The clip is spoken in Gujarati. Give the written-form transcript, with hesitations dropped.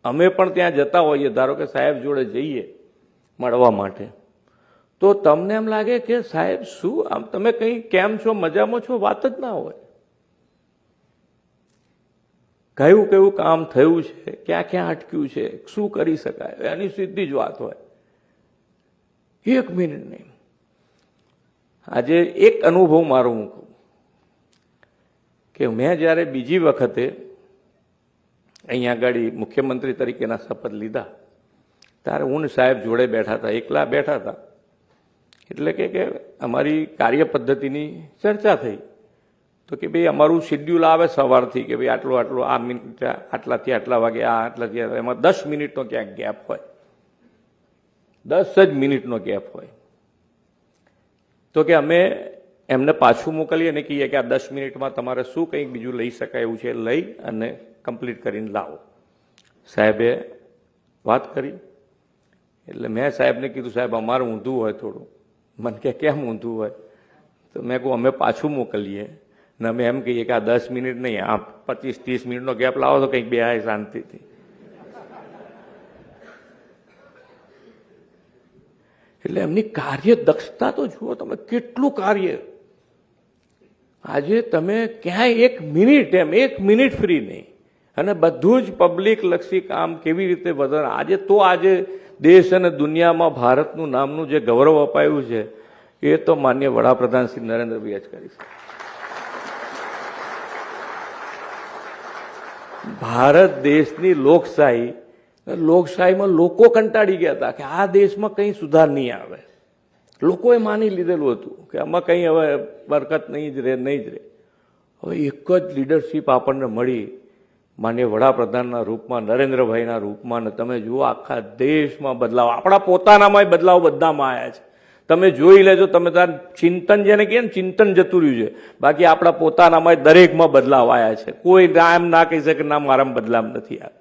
અમે પણ ત્યાં જતા હોઈએ, ધારો કે સાહેબ જોડે જઈએ મળવા માટે, તો તમને એમ લાગે કે સાહેબ શું આમ તમે કંઈ કેમ છો, મજામાં છો, વાત જ ના હોય. કયું કયું કામ થયું છે, ક્યાં ક્યાં અટક્યું છે, શું કરી શકાય, એની સીધી જ વાત હોય. 1 મિનિટ નહીં. આજે એક અનુભવ મારો હું કહું કે મેં જ્યારે બીજી વખતે અહીંયા આગળ મુખ્યમંત્રી તરીકેના શપથ લીધા ત્યારે હું સાહેબ જોડે બેઠા હતા, એકલા બેઠા હતા. એટલે કે અમારી કાર્ય પદ્ધતિની ચર્ચા થઈ. તો કે ભાઈ અમારું શેડ્યુલ આવે સવારથી કે ભાઈ આટલું આટલું આ મિનિટ આટલાથી આટલા વાગે આ આટલાથી એમાં 10 મિનિટનો ક્યાંક ગેપ હોય, 10 જ મિનિટનો ગેપ હોય. તો કે અમે એમને પાછું મોકલીએ અને કહીએ કે આ 10 મિનિટમાં તમારે શું કંઈક બીજું લઈ શકાય એવું છે લઈ અને કમ્પ્લીટ કરીને લાવો. સાહેબે વાત કરી એટલે મેં સાહેબને કીધું સાહેબ અમારે ઊંધું હોય થોડું. મને કે કેમ ઊંધું હોય? તો મેં કહું અમે પાછું મોકલીએ ને અમે એમ કહીએ કે આ 10 મિનિટ નહીં, આ 25-30 મિનિટનો ગેપ લાવો તો કંઈક બે શાંતિથી. એટલે એમની કાર્ય દક્ષતા તો જુઓ તમે, કેટલું કાર્ય. આજે તમે ક્યાંય 1 મિનિટ એમ 1 મિનિટ ફ્રી નહીં, અને બધું જ પબ્લિક લક્ષી કામ કેવી રીતે વધારે. આજે દેશ અને દુનિયામાં ભારતનું નામનું જે ગૌરવ અપાયું છે એ તો માન્ય વડાપ્રધાન શ્રી નરેન્દ્રભાઈ જ કરી છે. ભારત દેશની લોકશાહીમાં લોકો કંટાળી ગયા હતા કે આ દેશમાં કંઈ સુધાર નહીં આવે. લોકોએ માની લીધેલું હતું કે આમાં કંઈ હવે બરકત નહીં જ રહે. હવે એક જ લીડરશીપ આપણને મળી માનનીય વડાપ્રધાનના રૂપમાં, નરેન્દ્રભાઈના રૂપમાં, ને તમે જુઓ આખા દેશમાં બદલાવ, આપણા પોતાનામાં બદલાવ બધામાં આવ્યા છે. તમે જોઈ લેજો, તમે તાર ચિંતન જેને કહે ને ચિંતન જતું રહ્યું છે, બાકી આપણા પોતાનામાં દરેકમાં બદલાવ આવ્યા છે. કોઈ એમ ના કહી શકે ના મારામાં બદલાવ નથી આવ્યો.